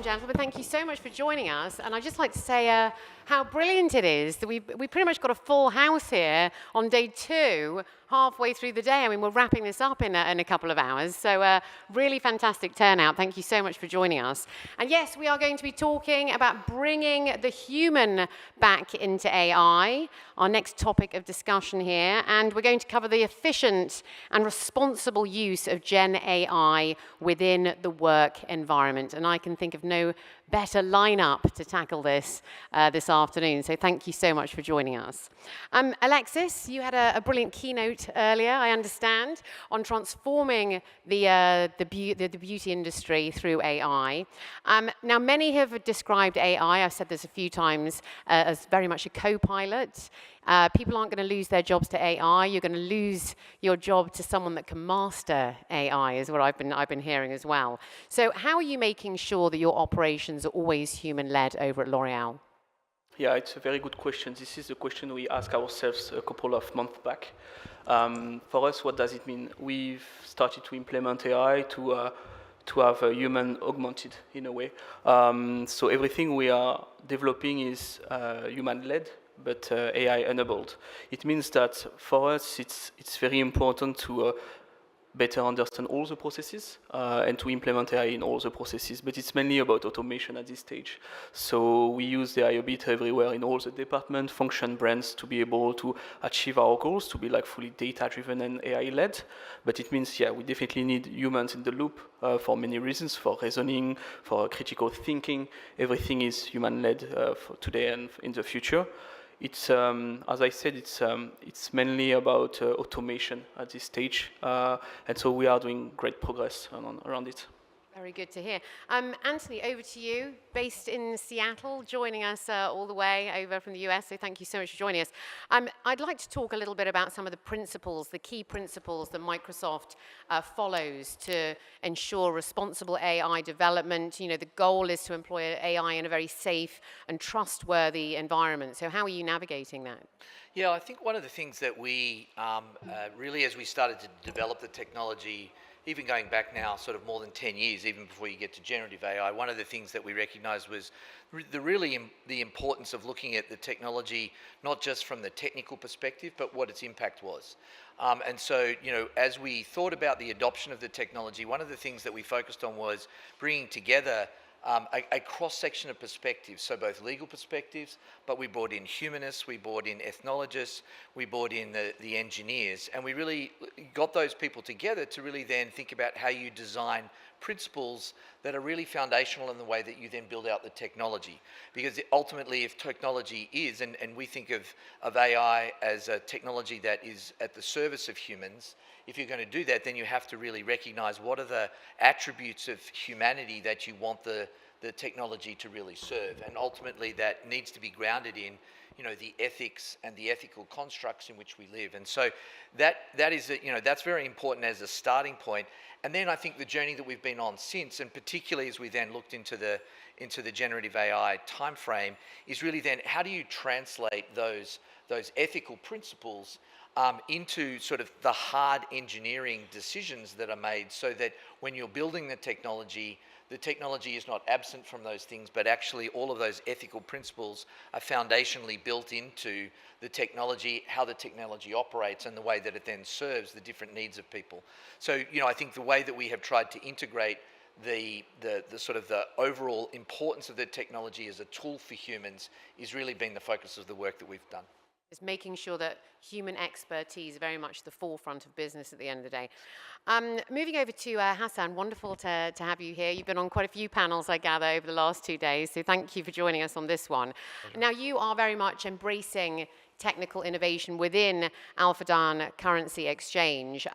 gentlemen. Thank you so much for joining us. And I'd just like to say how brilliant it is that we pretty much got a full house here on day 2, halfway through the day. I mean, we're wrapping this up in a couple of hours. So really fantastic turnout. Thank you so much for joining us. And yes, we are going to be talking about bringing the human back into AI, our next topic of discussion here. And we're going to cover the efficient and responsible use of Gen AI within the work environment. And I can think of no better lineup to tackle this this afternoon. So thank you so much for joining us. Alexis, you had a brilliant keynote earlier, I understand, on transforming the beauty industry through AI. Now, many have described AI, I've said this a few times, as very much a co-pilot. People aren't going to lose their jobs to AI. You're going to lose your job to someone that can master AI, is what I've been hearing as well. So how are you making sure that your operations are always human-led over at L'Oréal? Yeah, it's a very good question. This is a question we asked ourselves a couple of months back. For us, what does it mean? We've started to implement AI to have a human augmented in a way. So everything we are developing is human-led, but AI-enabled. It means that for us, it's very important to better understand all the processes and to implement AI in all the processes. But it's mainly about automation at this stage. So we use the AI a bit everywhere in all the department, function, brands to be able to achieve our goals, to be like fully data-driven and AI-led. But it means, yeah, we definitely need humans in the loop for many reasons, for reasoning, for critical thinking. Everything is human-led for today and in the future. It's, as I said, it's mainly about automation at this stage, and so we are doing great progress around it. Very good to hear. Antony, over to you, based in Seattle, joining us all the way over from the US, so thank you so much for joining us. I'd like to talk a little bit about some of the principles, the key principles that Microsoft follows to ensure responsible AI development. You know, the goal is to employ AI in a very safe and trustworthy environment. So how are you navigating that? Yeah, I think one of the things that we really, as we started to develop the technology, even going back now sort of more than 10 years, even before you get to generative AI, one of the things that we recognized was the importance of looking at the technology, not just from the technical perspective, but what its impact was. And so, you know, as we thought about the adoption of the technology, one of the things that we focused on was bringing together a cross-section of perspectives, so both legal perspectives, but we brought in humanists, we brought in ethnologists, we brought in the engineers, and we really got those people together to really then think about how you design principles that are really foundational in the way that you then build out the technology. Because ultimately, if technology is, and we think of AI as a technology that is at the service of humans, if you're going to do that, then you have to really recognize what are the attributes of humanity that you want the technology to really serve. And ultimately, that needs to be grounded in, you know, the ethics and the ethical constructs in which we live. And so that is, you know, that's very important as a starting point. And then I think the journey that we've been on since, and particularly as we then looked into the generative AI timeframe, is really then how do you translate those ethical principles into sort of the hard engineering decisions that are made, so that when you're building the technology is not absent from those things, but actually all of those ethical principles are foundationally built into the technology, how the technology operates, and the way that it then serves the different needs of people. So, you know, I think the way that we have tried to integrate the sort of the overall importance of the technology as a tool for humans is really been the focus of the work that we've done. Is making sure that human expertise is very much the forefront of business at the end of the day. Moving over to Hasan, wonderful to have you here. You've been on quite a few panels, I gather, over the last 2 days, so thank you for joining us on this one. Now, you are very much embracing technical innovation within Fardan currency exchange.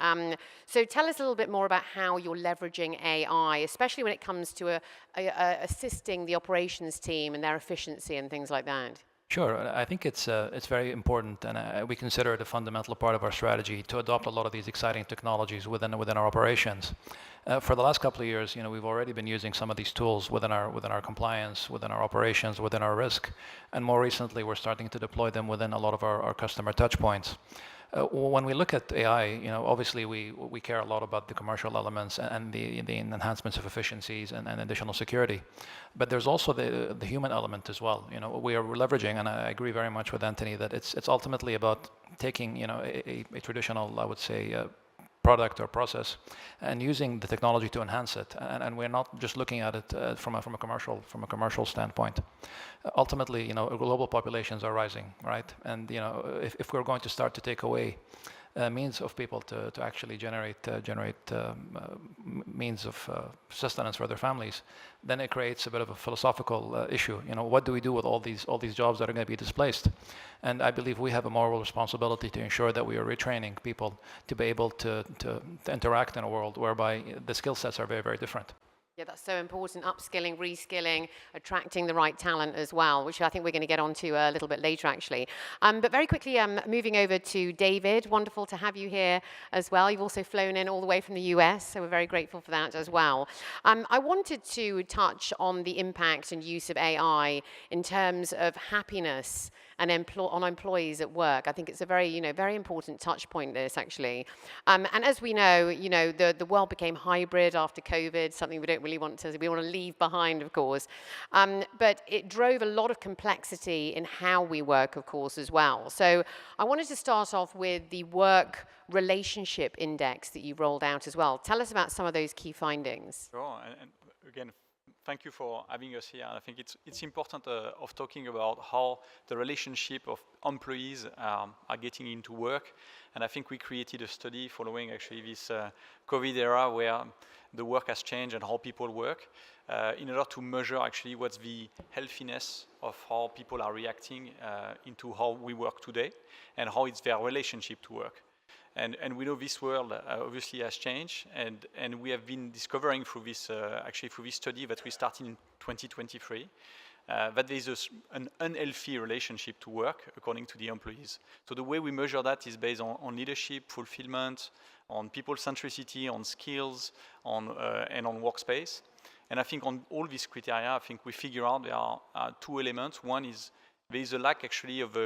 So tell us a little bit more about how you're leveraging AI, especially when it comes to assisting the operations team and their efficiency and things like that. Sure, I think it's very important, and we consider it a fundamental part of our strategy to adopt a lot of these exciting technologies within our operations. For the last couple of years, you know, we've already been using some of these tools within our compliance, within our operations, within our risk, and more recently, we're starting to deploy them within a lot of our customer touch points. When we look at AI, obviously we care a lot about the commercial elements and the enhancements of efficiencies and additional security, but there's also the human element as well. We are leveraging, and I agree very much with Antony that it's ultimately about taking a traditional, I would say, product or process and using the technology to enhance it, and we're not just looking at it from a commercial standpoint. Ultimately, global populations are rising, right? And if we're going to start to take away means of people to actually generate means of sustenance for their families, then it creates a bit of a philosophical issue. What do we do with all these jobs that are going to be displaced? And I believe we have a moral responsibility to ensure that we are retraining people to be able to interact in a world whereby the skill sets are very, very different. Yeah, that's so important. Upskilling, reskilling, attracting the right talent as well, which I think we're going to get onto a little bit later, actually. But very quickly, moving over to David. Wonderful to have you here as well. You've also flown in all the way from the US, so we're very grateful for that as well. I wanted to touch on the impact and use of AI in terms of happiness and on employees at work. I think it's a very, very important touch point, this actually. And as we know, the world became hybrid after COVID, something we don't really want to leave behind, of course. But it drove a lot of complexity in how we work, of course, as well. So I wanted to start off with the work relationship index that you rolled out as well. Tell us about some of those key findings. Sure, and again, thank you for having us here. I think it's important of talking about how the relationship of employees are getting into work. And I think we created a study following actually this COVID era where the work has changed and how people work in order to measure actually what's the healthiness of how people are reacting into how we work today and how it's their relationship to work. And we know this world obviously has changed, and we have been discovering through this study that we started in 2023 that there is an unhealthy relationship to work according to the employees. So the way we measure that is based on leadership, fulfillment, on people centricity, on skills, and on workspace. And I think on all these criteria, I think we figure out there are two elements. One is there is a lack actually of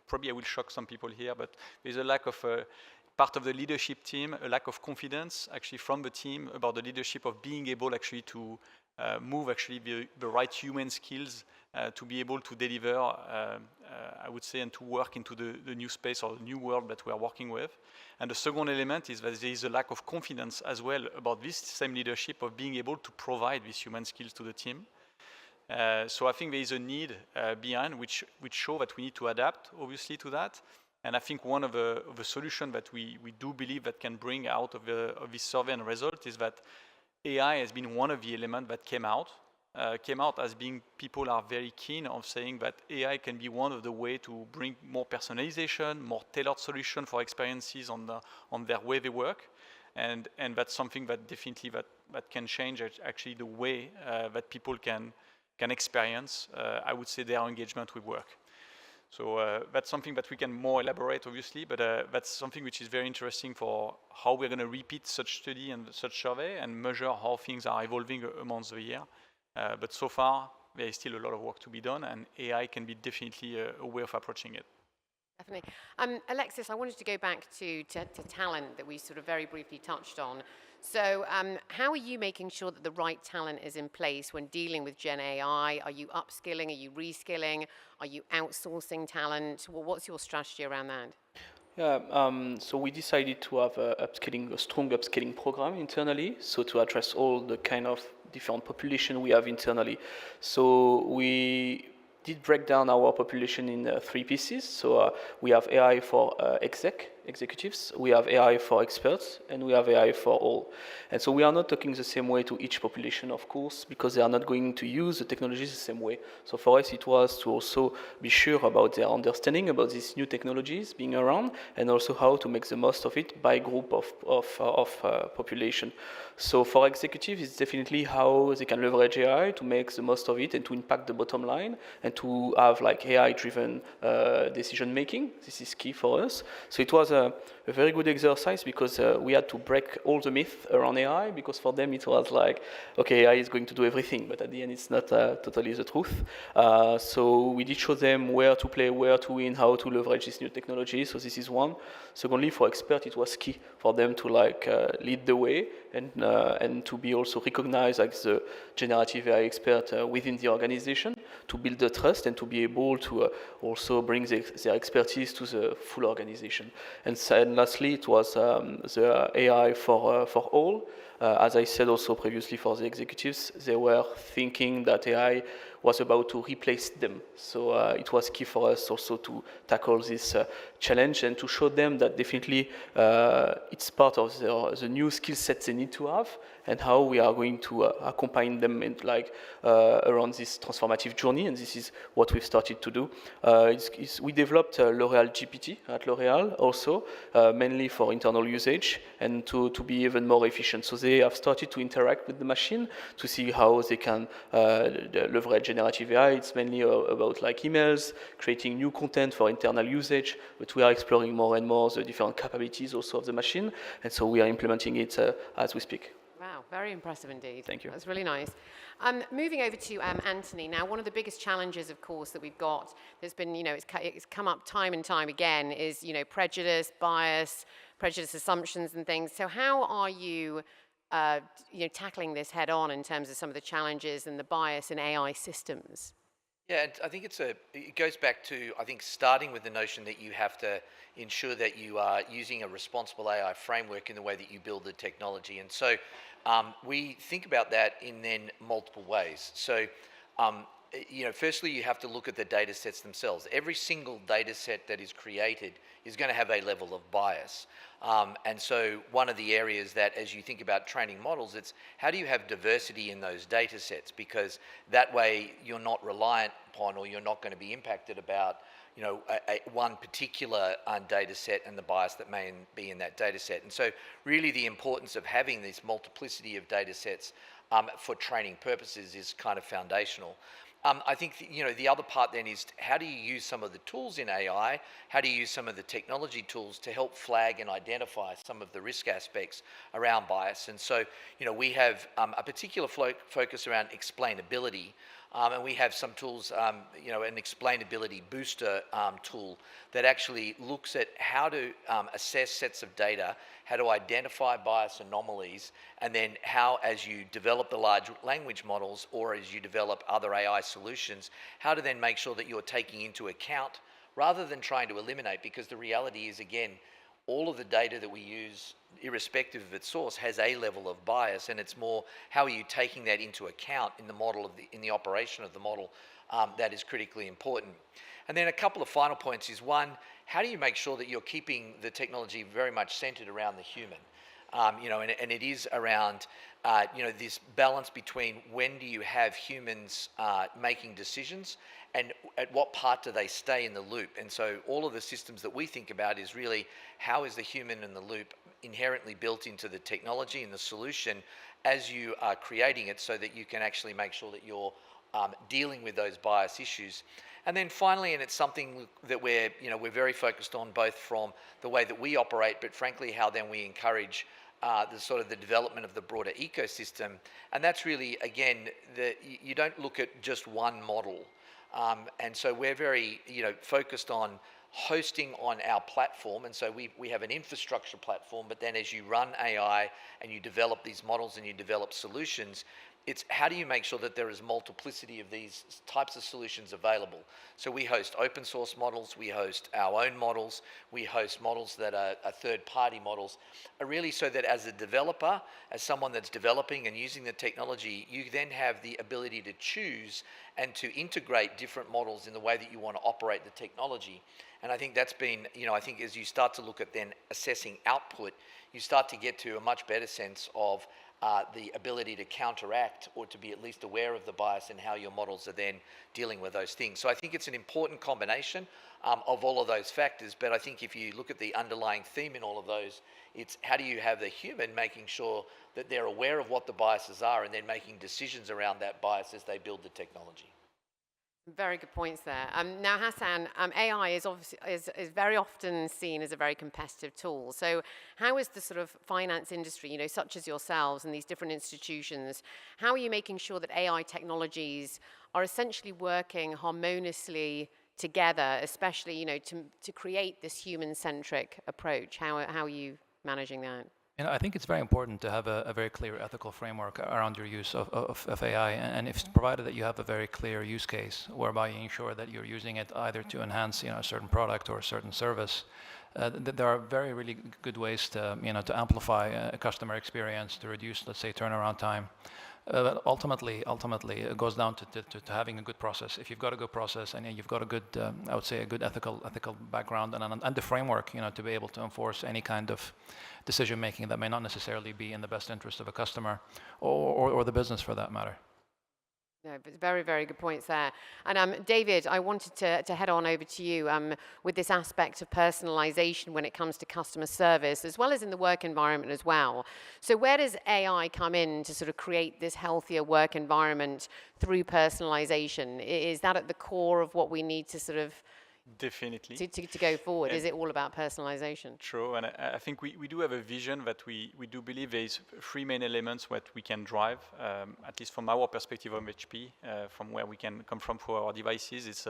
probably I will shock some people here, but there's a lack of part of the leadership team, a lack of confidence actually from the team about the leadership of being able actually to move actually the right human skills to be able to deliver, I would say, and to work into the new space or the new world that we are working with. And the second element is that there is a lack of confidence as well about this same leadership of being able to provide these human skills to the team. So I think there is a need behind which show that we need to adapt obviously to that. And I think one of the solutions that we do believe that can bring out of this survey and result is that AI has been one of the elements that came out as being people are very keen on saying that AI can be one of the way to bring more personalization, more tailored solution for experiences on their way they work. And that's something that definitely that can change actually the way that people can experience, I would say, their engagement with work. So that's something that we can more elaborate, obviously, but that's something which is very interesting for how we're going to repeat such study and such survey and measure how things are evolving amongst the year. But so far, there is still a lot of work to be done, and AI can be definitely a way of approaching it. Definitely. Alexis, I wanted to go back to talent that we sort of very briefly touched on. So how are you making sure that the right talent is in place when dealing with Gen AI? Are you upskilling? Are you reskilling? Are you outsourcing talent? Well, what's your strategy around that? Yeah, so we decided to have a strong upskilling program internally, so to address all the kind of different population we have internally. So we did break down our population in 3 pieces. So we have AI for executives, we have AI for experts, and we have AI for all. And so we are not talking the same way to each population, of course, because they are not going to use the technologies the same way. So for us, it was to also be sure about their understanding about these new technologies being around, and also how to make the most of it by group of population. So for executives, it's definitely how they can leverage AI to make the most of it and to impact the bottom line and to have like AI-driven decision making. This is key for us. So it was a very good exercise because we had to break all the myths around AI, because for them it was like, okay, AI is going to do everything, but at the end it's not totally the truth. So we did show them where to play, where to win, how to leverage this new technology. So this is one. Secondly, for experts, it was key for them to lead the way and to be also recognized as the generative AI expert within the organization, to build the trust and to be able to also bring their expertise to the full organization. And lastly, it was the AI for all. As I said also previously for the executives, they were thinking that AI was about to replace them. So it was key for us also to tackle this challenge and to show them that definitely it's part of the new skill sets they need to have, and how we are going to accompany them in, around this transformative journey. And this is what we've started to do. We developed L'Oréal GPT at L'Oréal also, mainly for internal usage and to be even more efficient. So they have started to interact with the machine to see how they can leverage generative AI. It's mainly about emails, creating new content for internal usage, but we are exploring more and more the different capabilities also of the machine, and so we are implementing it as we speak. Wow, very impressive indeed. Thank you. That's really nice. Moving over to Antony. Now, one of the biggest challenges, of course, that we've got, there's been, it's come up time and time again, is, prejudice, bias, prejudice assumptions and things. So how are you, tackling this head on in terms of some of the challenges and the bias in AI systems? Yeah, I think it goes back to, I think, starting with the notion that you have to ensure that you are using a responsible AI framework in the way that you build the technology. And so we think about that in then multiple ways. So, firstly, you have to look at the data sets themselves. Every single data set that is created is going to have a level of bias. And so one of the areas that, as you think about training models, it's how do you have diversity in those data sets? Because that way you're not reliant upon, or you're not going to be impacted about, one particular data set and the bias that may be in that data set. And so really the importance of having this multiplicity of data sets for training purposes is kind of foundational. I think the other part then is, how do you use some of the tools in AI? How do you use some of the technology tools to help flag and identify some of the risk aspects around bias? And so we have a particular focus around explainability, and we have some tools, an explainability booster tool that actually looks at how to assess sets of data, how to identify bias anomalies, and then how, as you develop the large language models or as you develop other AI solutions, how to then make sure that you're taking into account rather than trying to eliminate, because the reality is, again, all of the data that we use, irrespective of its source, has a level of bias, and it's more how are you taking that into account in the model in the operation of the model that is critically important. And then a couple of final points is, one, how do you make sure that you're keeping the technology very much centered around the human? And it is around this balance between when do you have humans making decisions and at what part do they stay in the loop. And so all of the systems that we think about is really how is the human in the loop inherently built into the technology and the solution as you are creating it, so that you can actually make sure that you're dealing with those bias issues. And then finally, and it's something that we're very focused on, both from the way that we operate, but frankly how then we encourage the development of the broader ecosystem. And that's really, again, you don't look at just one model. And so we're very focused on hosting on our platform. And so we have an infrastructure platform, but then as you run AI and you develop these models and you develop solutions, it's how do you make sure that there is multiplicity of these types of solutions available. So we host open source models, we host our own models, we host models that are third-party models, really so that as a developer, as someone that's developing and using the technology, you then have the ability to choose and to integrate different models in the way that you want to operate the technology. And I think that's been, I think as you start to look at then assessing output, you start to get to a much better sense of the ability to counteract or to be at least aware of the bias and how your models are then dealing with those things. So I think it's an important combination of all of those factors, but I think if you look at the underlying theme in all of those, it's how do you have the human making sure that they're aware of what the biases are and then making decisions around that bias as they build the technology. Very good points there. Now, Hasan, AI is obviously is very often seen as a very competitive tool. So, how is the sort of finance industry, such as yourselves and these different institutions, how are you making sure that AI technologies are essentially working harmoniously together, especially, to create this human-centric approach? How are you managing that? I think it's very important to have a very clear ethical framework around your use of AI, and if provided that you have a very clear use case whereby you ensure that you're using it either to enhance a certain product or a certain service, there are very really good ways to to amplify a customer experience, to reduce, let's say, turnaround time. But ultimately, it goes down to having a good process. If you've got a good process and you've got a good, I would say, a good ethical background and the framework, to be able to enforce any kind of decision making that may not necessarily be in the best interest of a customer or the business for that matter. No, but very, very good points there. And David, I wanted to head on over to you with this aspect of personalization when it comes to customer service, as well as in the work environment as well. So where does AI come in to sort of create this healthier work environment through personalization? Is that at the core of what we need to sort of Definitely. To go forward? Is it all about personalization? True, and I think we do have a vision that we do believe there is three main elements that we can drive, at least from our perspective of HP, from where we can come from for our devices. It's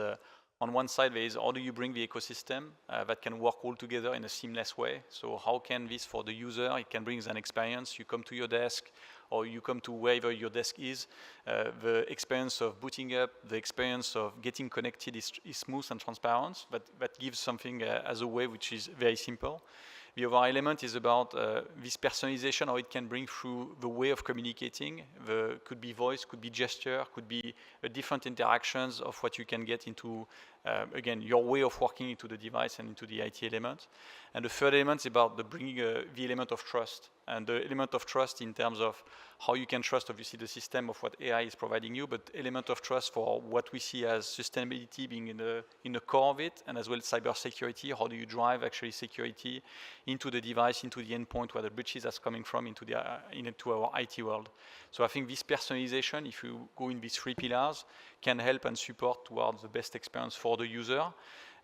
on one side, there is how do you bring the ecosystem that can work all together in a seamless way. So how can this, for the user, it can bring an experience. You come to your desk, or you come to wherever your desk is, the experience of booting up, the experience of getting connected is smooth and transparent, but that gives something as a way which is very simple. The other element is about this personalization, how it can bring through the way of communicating. Could be voice, could be gesture, could be different interactions of what you can get into, again, your way of working into the device and into the IT element. And the third element is about bringing the element of trust. And the element of trust in terms of how you can trust, obviously, the system of what AI is providing you, but element of trust for what we see as sustainability being in the core of it, and as well as cybersecurity. How do you drive actually security into the device, into the endpoint where the breaches are coming from, into our IT world. So I think this personalization, if you go in these three pillars, can help and support towards the best experience for the user,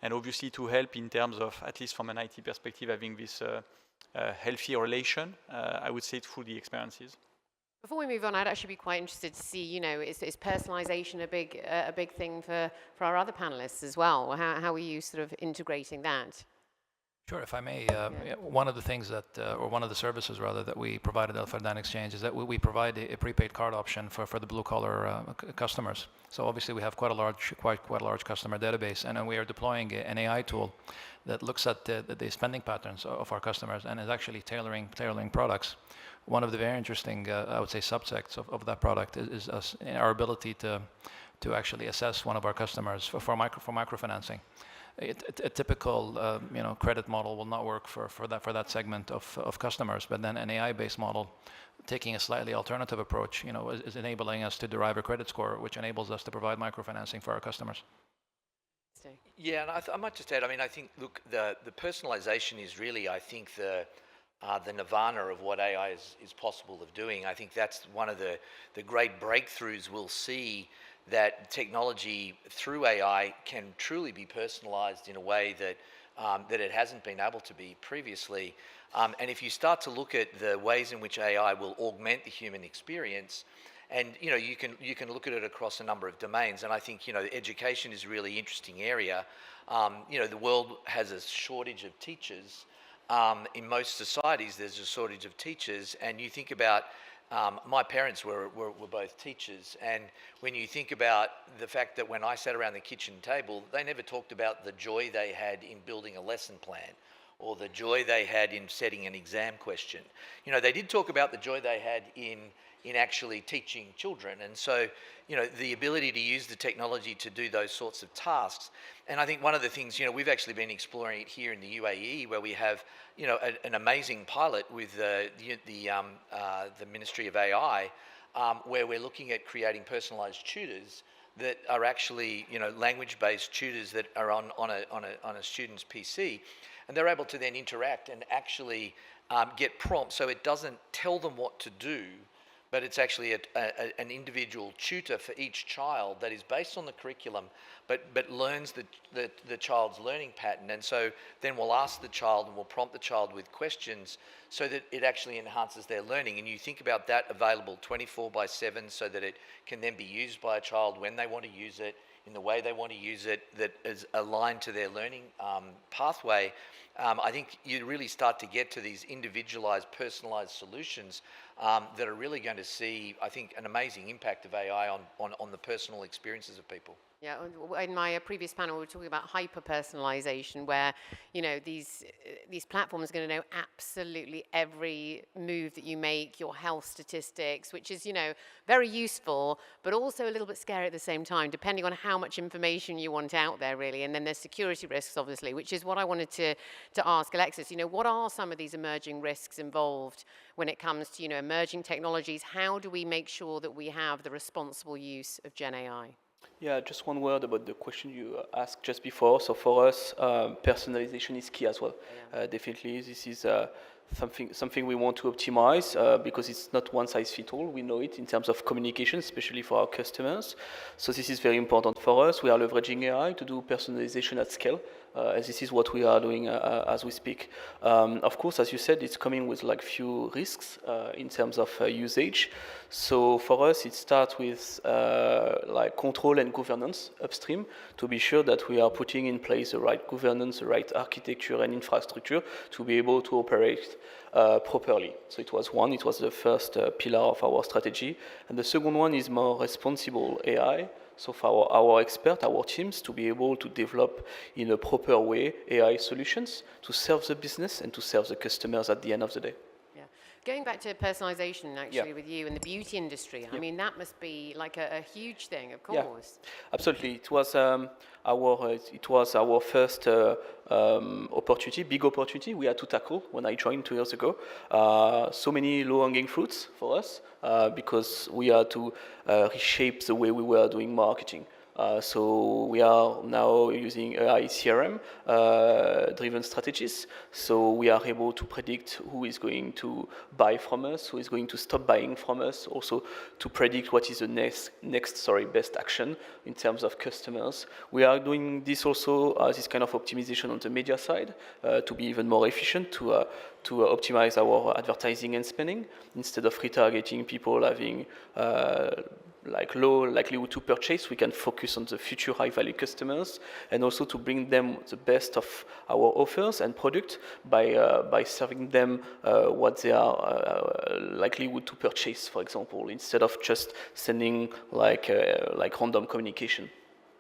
and obviously to help in terms of, at least from an IT perspective, having this healthy relation, I would say, through the experiences. Before we move on, I'd actually be quite interested to see, is personalization a big thing for our other panelists as well? How are you sort of integrating that? Sure, if I may, one of the things that, or one of the services rather, that we provide at Fardan Exchange is that we provide a prepaid card option for the blue collar customers. So obviously we have quite a large customer database, and we are deploying an AI tool that looks at the spending patterns of our customers and is actually tailoring products. One of the very interesting, I would say, subsects of that product is our ability to actually assess one of our customers for microfinancing. A typical credit model will not work for that segment of customers, but then an AI-based model, taking a slightly alternative approach, is enabling us to derive a credit score, which enables us to provide microfinancing for our customers. Yeah, and I might just add, I think, look, the personalization is really, I think, the nirvana of what AI is possible of doing. I think that's one of the great breakthroughs we'll see, that technology through AI can truly be personalized in a way that it hasn't been able to be previously. And if you start to look at the ways in which AI will augment the human experience, and you can look at it across a number of domains. And I think education is a really interesting area. The world has a shortage of teachers. In most societies, there's a shortage of teachers, and you think about my parents were both teachers, and when you think about the fact that when I sat around the kitchen table, they never talked about the joy they had in building a lesson plan or the joy they had in setting an exam question. They did talk about the joy they had in actually teaching children, and so the ability to use the technology to do those sorts of tasks. And I think one of the things, we've actually been exploring it here in the UAE, where we have an amazing pilot with the Ministry of AI, where we're looking at creating personalized tutors that are actually language-based tutors that are on a student's PC, and they're able to then interact and actually get prompts. So it doesn't tell them what to do, but it's actually an individual tutor for each child that is based on the curriculum, but learns the child's learning pattern. And so then we'll ask the child and we'll prompt the child with questions so that it actually enhances their learning. And you think about that available 24/7 so that it can then be used by a child when they want to use it, in the way they want to use it, that is aligned to their learning pathway. I think you really start to get to these individualized, personalized solutions that are really going to see, I think, an amazing impact of AI on the personal experiences of people. Yeah, in my previous panel, we were talking about hyper-personalization, where, you know, these platforms are going to know absolutely every move that you make, your health statistics, which is, you know, very useful, but also a little bit scary at the same time, depending on how much information you want out there, really. And then there's security risks, obviously, which is what I wanted to ask Alexis. You know, what are some of these emerging risks involved when it comes to, you know, emerging technologies? How do we make sure that we have the responsible use of Gen AI? Yeah, just one word about the question you asked just before. So for us, personalization is key as well. Definitely, this is something we want to optimize because it's not one size fits all. We know it in terms of communication, especially for our customers. So this is very important for us. We are leveraging AI to do personalization at scale. As this is what we are doing as we speak. Of course, as you said, it's coming with like few risks in terms of usage. So for us, it starts with like control and governance upstream to be sure that we are putting in place the right governance, the right architecture and infrastructure to be able to operate properly. So it was the first pillar of our strategy. And the second one is more responsible AI. So for our experts, our teams, to be able to develop in a proper way AI solutions to serve the business and to serve the customers at the end of the day. Yeah. Going back to personalization, actually, with you in the beauty industry, I mean, that must be like a huge thing, of course. Yeah, absolutely. It was our first opportunity, big opportunity we had to tackle when I joined 2 years ago. So many low-hanging fruits for us because we had to reshape the way we were doing marketing. So we are now using AI CRM driven strategies. So we are able to predict who is going to buy from us, who is going to stop buying from us, also to predict what is the next best action in terms of customers. We are doing this also, this kind of optimization on the media side to be even more efficient, to optimize our advertising and spending instead of retargeting people having like low likelihood to purchase. We can focus on the future high value customers and also to bring them the best of our offers and product by serving them what they are likelihood to purchase, for example, instead of just sending like random communication.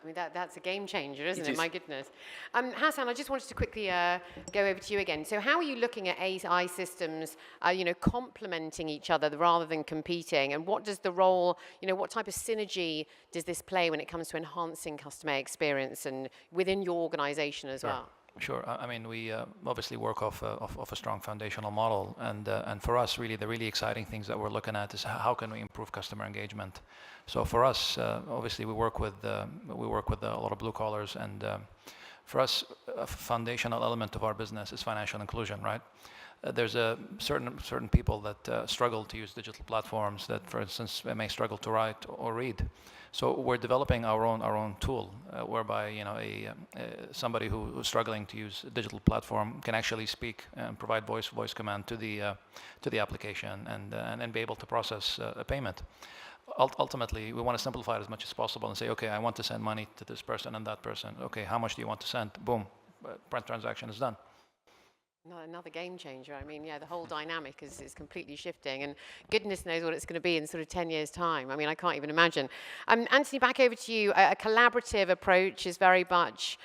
I mean, that's a game changer, isn't it? My goodness. Hasan, I just wanted to quickly go over to you again. So how are you looking at AI systems, you know, complementing each other rather than competing? And what does the role, you know, what type of synergy does this play when it comes to enhancing customer experience and within your organization as well? Sure. I mean, we obviously work off a strong foundational model, and for us, really, the really exciting things that we're looking at is how can we improve customer engagement. So for us, obviously, we work with a lot of blue collars, and for us, a foundational element of our business is financial inclusion, right? There's a certain people that struggle to use digital platforms that, for instance, may struggle to write or read. So we're developing our own tool whereby, you know, somebody who's struggling to use a digital platform can actually speak and provide voice command to the application and be able to process a payment. Ultimately, we want to simplify it as much as possible and say, okay, I want to send money to this person and that person. Okay, how much do you want to send? Boom, transaction is done. Another game changer. I mean, yeah, the whole dynamic is completely shifting, and goodness knows what it's going to be in sort of 10 years' time. I mean, I can't even imagine. Antony, back over to you. A collaborative approach is very much,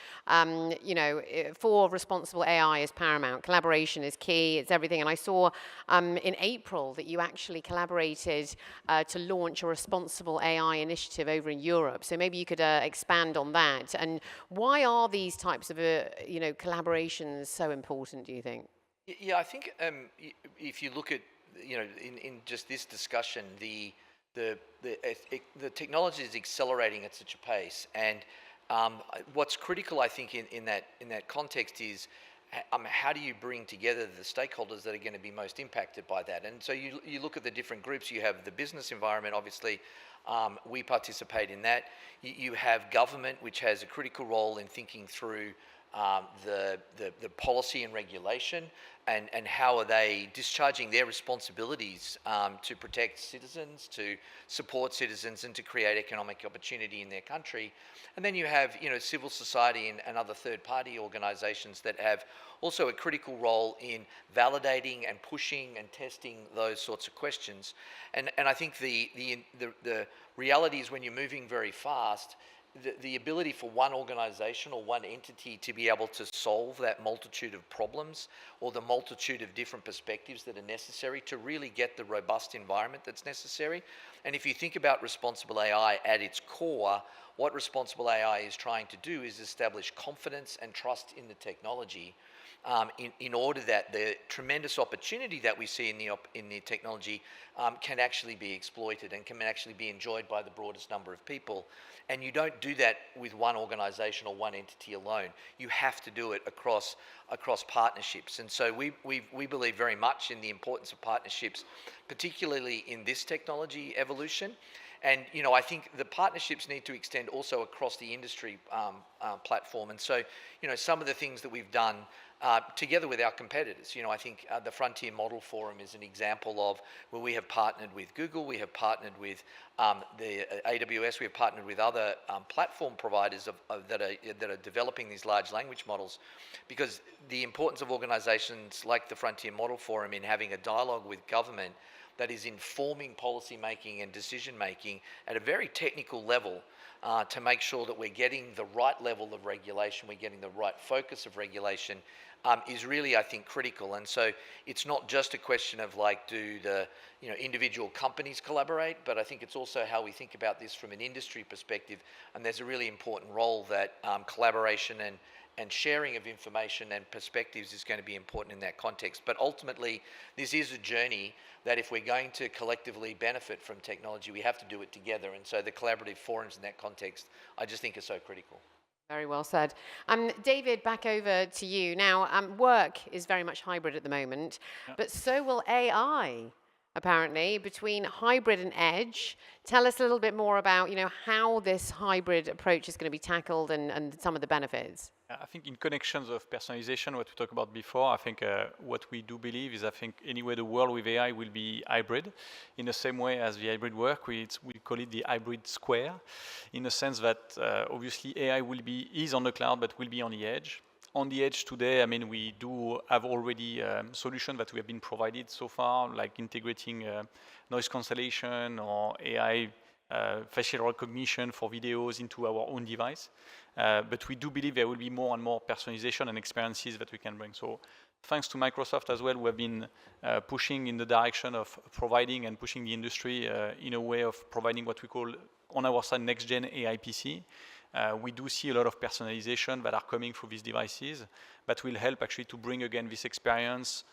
you know, for responsible AI is paramount. Collaboration is key. It's everything. And I saw in April that you actually collaborated to launch a responsible AI initiative over in Europe. So maybe you could expand on that. And why are these types of, you know, collaborations so important, do you think? Yeah, I think if you look at, you know, in just this discussion, the technology is accelerating at such a pace, and what's critical, I think, in that context is how do you bring together the stakeholders that are going to be most impacted by that? And so you look at the different groups. You have the business environment, obviously. We participate in that. You have government, which has a critical role in thinking through the policy and regulation, and how are they discharging their responsibilities to protect citizens, to support citizens, and to create economic opportunity in their country. And then you have, civil society and other third-party organisations that have also a critical role in validating and pushing and testing those sorts of questions. And I think the reality is, when you're moving very fast, the ability for one organisation or one entity to be able to solve that multitude of problems, or the multitude of different perspectives that are necessary to really get the robust environment that's necessary. And if you think about responsible AI at its core, what responsible AI is trying to do is establish confidence and trust in the technology, in order that the tremendous opportunity that we see in the technology can actually be exploited and can actually be enjoyed by the broadest number of people. And you don't do that with one organisation or one entity alone. You have to do it across partnerships. And so we believe very much in the importance of partnerships, particularly in this technology evolution. And I think the partnerships need to extend also across the industry platform. And so some of the things that we've done together with our competitors, I think the Frontier Model Forum is an example of where we have partnered with Google, we have partnered with the AWS, we have partnered with other platform providers that are developing these large language models, because the importance of organizations like the Frontier Model Forum in having a dialogue with government that is informing policy making and decision making at a very technical level, to make sure that we're getting the right level of regulation, we're getting the right focus of regulation, is really, I think, critical. And so it's not just a question of do the individual companies collaborate, but I think it's also how we think about this from an industry perspective. And there's a really important role that collaboration and sharing of information and perspectives is going to be important in that context. But ultimately, this is a journey that if we're going to collectively benefit from technology, we have to do it together. And so the collaborative forums in that context, I just think, are so critical. Very well said. David, back over to you. Now, work is very much hybrid at the moment, but so will AI, apparently, between hybrid and edge. Tell us a little bit more about, how this hybrid approach is going to be tackled and some of the benefits. I think in connections of personalization, what we talked about before, I think what we do believe is, I think anyway the world with AI will be hybrid, in the same way as the hybrid work. We call it the hybrid square, in the sense that obviously AI is on the cloud, but will be on the edge. On the edge today, we do have already solutions that we have been provided so far, like integrating noise cancellation or AI facial recognition for videos into our own device. But we do believe there will be more and more personalization and experiences that we can bring. So thanks to Microsoft as well, we have been pushing in the direction of providing and pushing the industry in a way of providing what we call on our side next-gen AI PC. We do see a lot of personalization that are coming through these devices that will help actually to bring again this experience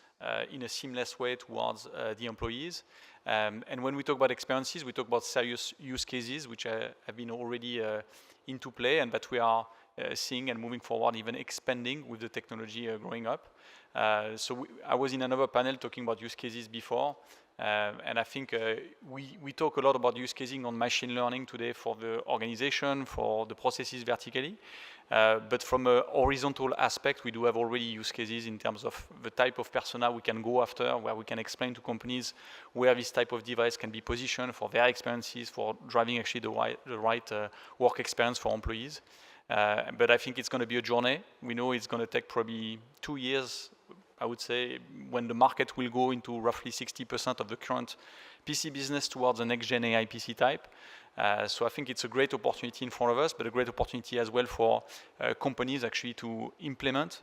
in a seamless way towards the employees. And when we talk about experiences, we talk about serious use cases which have been already into play, and that we are seeing and moving forward, even expanding with the technology growing up. I was in another panel talking about use cases before, and I think we talk a lot about use casing on machine learning today for the organization, for the processes vertically. But from a horizontal aspect, we do have already use cases in terms of the type of persona we can go after, where we can explain to companies where this type of device can be positioned for their experiences, for driving actually the right work experience for employees. But I think it's going to be a journey. We know it's going to take probably 2 years, I would say, when the market will go into roughly 60% of the current PC business towards the next-gen AI PC type. So I think it's a great opportunity in front of us, but a great opportunity as well for companies actually to implement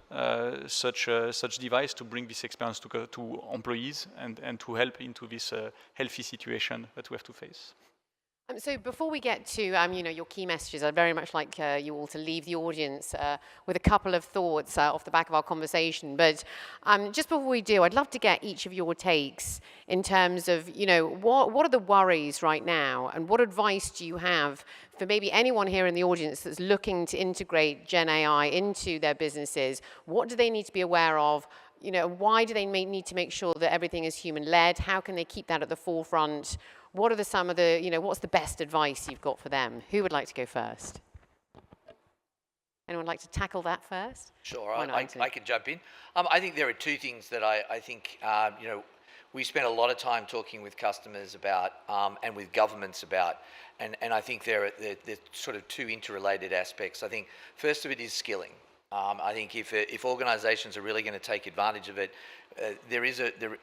such device to bring this experience to employees and to help into this healthy situation that we have to face. So before we get to your key messages, I'd very much like you all to leave the audience with a couple of thoughts off the back of our conversation. But just before we do, I'd love to get each of your takes in terms of, what are the worries right now, and what advice do you have for maybe anyone here in the audience that's looking to integrate Gen AI into their businesses? What do they need to be aware of? Why do they need to make sure that everything is human-led? How can they keep that at the forefront? What are some of the, what's the best advice you've got for them? Who would like to go first? Anyone like to tackle that first? Sure, I can jump in. I think there are two things that I think, we spend a lot of time talking with customers about and with governments about, and I think they're sort of two interrelated aspects. I think first of it is skilling. I think if organisations are really going to take advantage of it,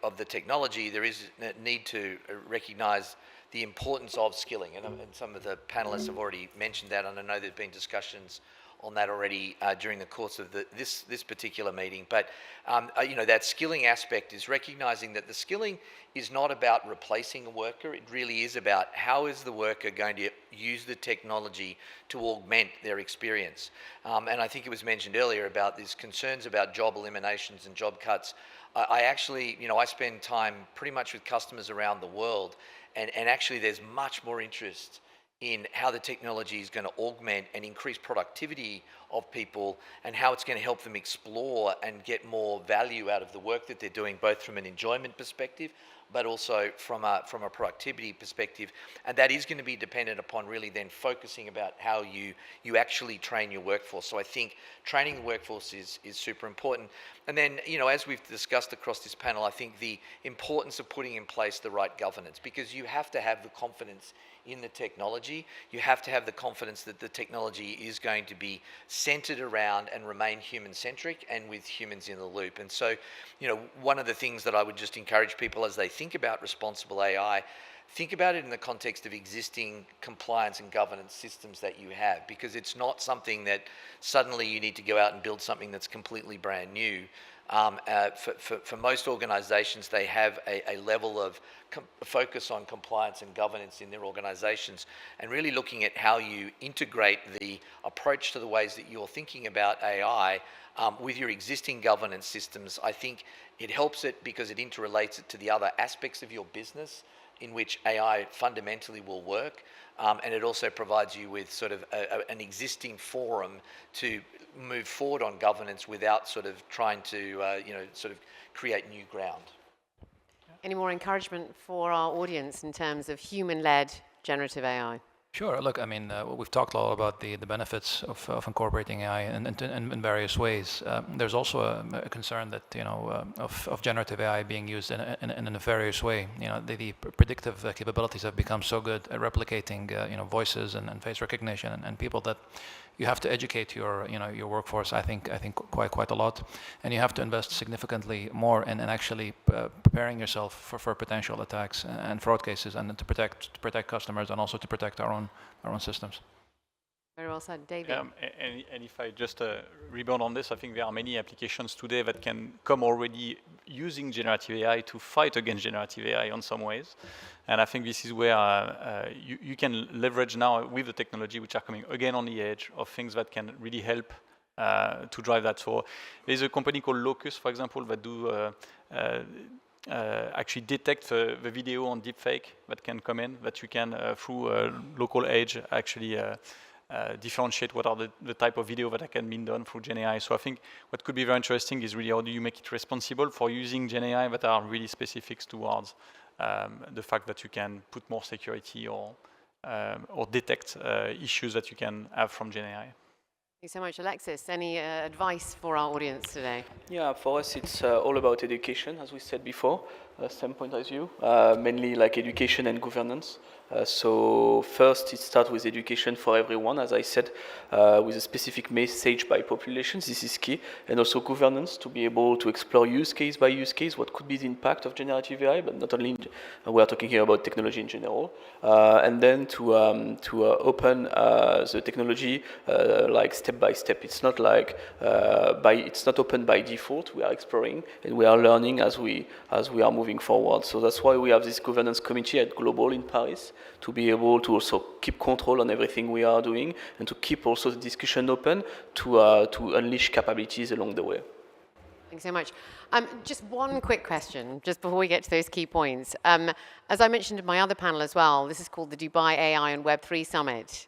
of the technology, there is a need to recognise the importance of skilling, and some of the panellists have already mentioned that, and I know there's been discussions on that already during the course of this particular meeting. But that skilling aspect is recognising that the skilling is not about replacing a worker. It really is about how is the worker going to use the technology to augment their experience. And I think it was mentioned earlier about these concerns about job eliminations and job cuts. I actually, I spend time pretty much with customers around the world, and actually there's much more interest in how the technology is going to augment and increase productivity of people, and how it's going to help them explore and get more value out of the work that they're doing, both from an enjoyment perspective, but also from a productivity perspective. And that is going to be dependent upon really then focusing about how you actually train your workforce. So I think training the workforce is super important. And then, as we've discussed across this panel, I think the importance of putting in place the right governance, because you have to have the confidence in the technology. You have to have the confidence that the technology is going to be centered around and remain human-centric and with humans in the loop. And so, one of the things that I would just encourage people as they think about responsible AI, think about it in the context of existing compliance and governance systems that you have, because it's not something that suddenly you need to go out and build something that's completely brand new. For most organizations, they have a level of focus on compliance and governance in their organizations, and really looking at how you integrate the approach to the ways that you're thinking about AI with your existing governance systems. I think it helps it because it interrelates it to the other aspects of your business in which AI fundamentally will work, and it also provides you with sort of an existing forum to move forward on governance without sort of trying to sort of create new ground. Any more encouragement for our audience in terms of human-led generative AI? Sure. Look, I mean, we've talked a lot about the benefits of incorporating AI in various ways. There's also a concern that, of generative AI being used in a nefarious way. The predictive capabilities have become so good at replicating, voices and face recognition and people that you have to educate your workforce, I think quite a lot, and you have to invest significantly more in actually preparing yourself for potential attacks and fraud cases, and to protect customers and also to protect our own systems. Very well said, David. And if I just rebound on this, I think there are many applications today that can come already using generative AI to fight against generative AI in some ways. And I think this is where you can leverage now with the technology which are coming again on the edge of things that can really help to drive that. So there's a company called Locus, for example, that do actually detect the video on deepfake that can come in, that you can, through local edge, actually differentiate what are the type of video that can be done through Gen AI. So I think what could be very interesting is really how do you make it responsible for using Gen AI that are really specific towards the fact that you can put more security or detect issues that you can have from Gen AI. Thank you so much. Alexis, any advice for our audience today? Yeah, for us it's all about education, as we said before, same point as you, mainly like education and governance. So first it starts with education for everyone, as I said, with a specific message by populations, this is key, and also governance to be able to explore use case by use case, what could be the impact of generative AI, but not only, we are talking here about technology in general, and then to open the technology like step by step. It's not like it's not open by default. We are exploring and we are learning as we are moving forward. So that's why we have this governance committee at Global in Paris, to be able to also keep control on everything we are doing and to keep also the discussion open to unleash capabilities along the way. Thanks so much. Just one quick question, just before we get to those key points. As I mentioned in my other panel as well, this is called the Dubai AI and Web3 Summit.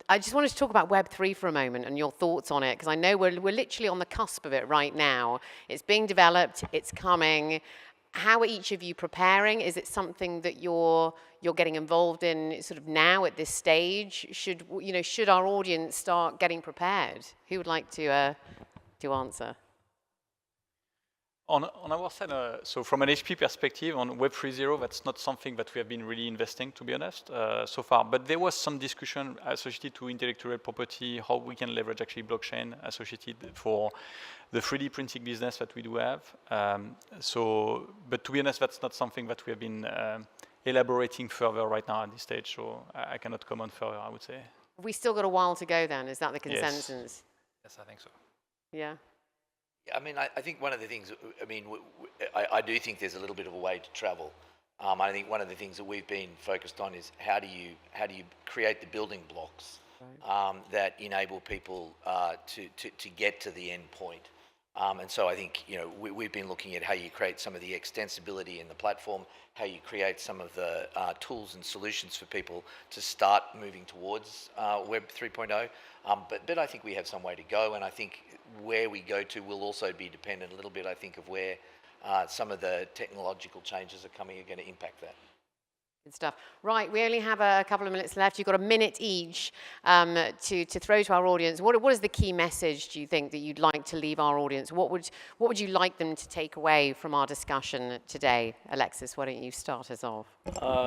I just wanted to talk about Web3 for a moment and your thoughts on it, because I know we're literally on the cusp of it right now. It's being developed, it's coming. How are each of you preparing? Is it something that you're getting involved in sort of now at this stage? Should our audience start getting prepared? Who would like to answer? On our side, so from an HP perspective, on Web 3.0, that's not something that we have been really investing, to be honest, so far. But there was some discussion associated to intellectual property, how we can leverage actually blockchain associated for the 3D printing business that we do have. But to be honest, that's not something that we have been elaborating further right now at this stage. So I cannot comment further, I would say. We still got a while to go then, is that the consensus? Yes, I think so. Yeah. Yeah, I mean, I think one of the things, I mean, I do think there's a little bit of a way to travel. I think one of the things that we've been focused on is how do you create the building blocks that enable people to get to the end point. And so I think, you know, we've been looking at how you create some of the extensibility in the platform, how you create some of the tools and solutions for people to start moving towards Web 3.0. But I think we have some way to go, and I think where we go to will also be dependent a little bit, I think, of where some of the technological changes are coming are going to impact that. Good stuff. Right, we only have a couple of minutes left. You've got a minute each to throw to our audience. What is the key message, do you think, that you'd like to leave our audience? What would you like them to take away from our discussion today? Alexis, why don't you start us off?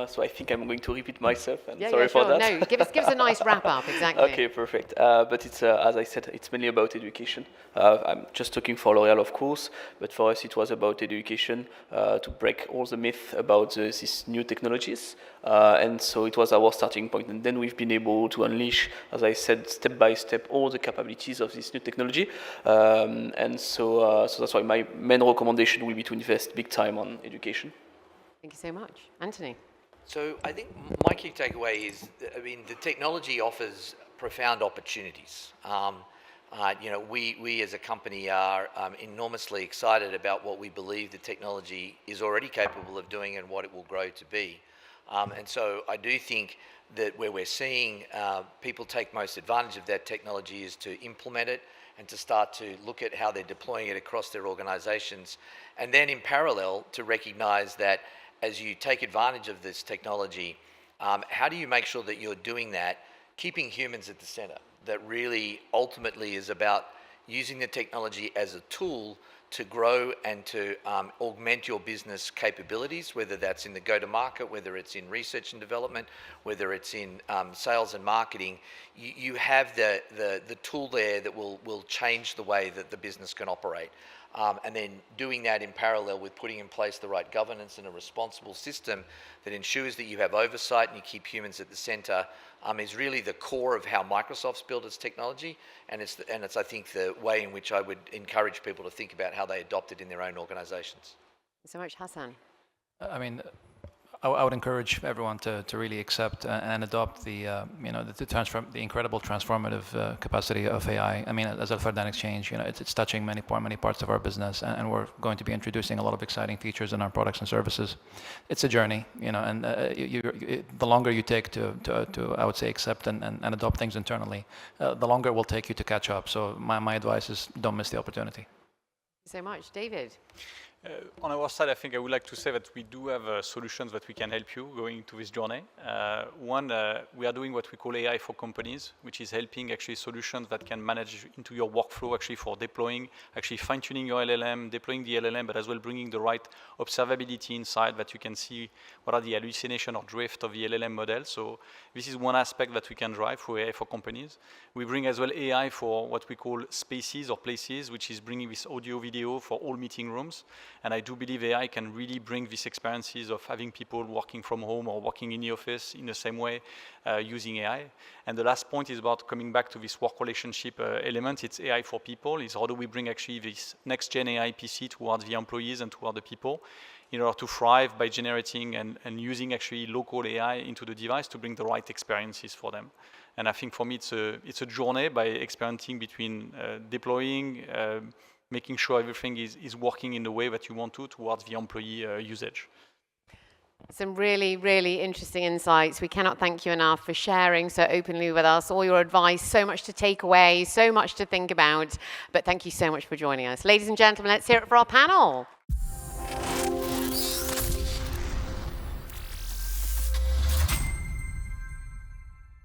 So I think I'm going to repeat myself, and sorry for sure. that. No, give us a nice wrap-up, exactly. Okay, perfect. But it's, as I said, it's mainly about education. I'm just talking for L'Oréal, of course, but for us it was about education, to break all the myths about these new technologies. And so it was our starting point, and then we've been able to unleash, as I said, step by step, all the capabilities of this new technology. And so that's why my main recommendation will be to invest big time on education. Thank you so much. Antony? So I think my key takeaway is, I mean, the technology offers profound opportunities. You know, we as a company are enormously excited about what we believe the technology is already capable of doing and what it will grow to be. And so I do think that where we're seeing people take most advantage of that technology is to implement it and to start to look at how they're deploying it across their organizations. And then in parallel to recognize that as you take advantage of this technology, how do you make sure that you're doing that, keeping humans at the center? That really ultimately is about using the technology as a tool to grow and to augment your business capabilities, whether that's in the go-to-market, whether it's in research and development, whether it's in sales and marketing. You have the tool there that will change the way that the business can operate. And then doing that in parallel with putting in place the right governance and a responsible system that ensures that you have oversight and you keep humans at the center is really the core of how Microsoft's built its technology, and it's I think the way in which I would encourage people to think about how they adopt it in their own organizations. Thanks so much, Hasan. I mean, I would encourage everyone to really accept and adopt the incredible transformative capacity of AI. I mean, as a Fardan exchange, it's touching many parts of our business, and we're going to be introducing a lot of exciting features in our products and services. It's a journey, and the longer you take to I would say accept and adopt things internally, the longer it will take you to catch up. So my advice is don't miss the opportunity. Thank you so much, David. On our side, I think I would like to say that we do have solutions that we can help you going into this journey. One, we are doing what we call AI for companies, which is helping actually solutions that can manage into your workflow actually for deploying, actually fine-tuning your LLM, deploying the LLM, but as well bringing the right observability inside that you can see what are the hallucination or drift of the LLM model. So this is one aspect that we can drive for AI for companies. We bring as well AI for what we call spaces or places, which is bringing this audio video for all meeting rooms. And I do believe AI can really bring these experiences of having people working from home or working in the office in the same way using AI. And the last point is about coming back to this work relationship element. It's AI for people. Is how do we bring actually this next-gen AI PC towards the employees and toward the people in order to thrive by generating and using actually local AI into the device to bring the right experiences for them. And I think for me, it's a journey by experimenting between deploying, making sure everything is working in the way that you want to towards the employee usage. Some really, really interesting insights. We cannot thank you enough for sharing so openly with us, all your advice, so much to take away, so much to think about. But thank you so much for joining us. Ladies and gentlemen, let's hear it for our panel.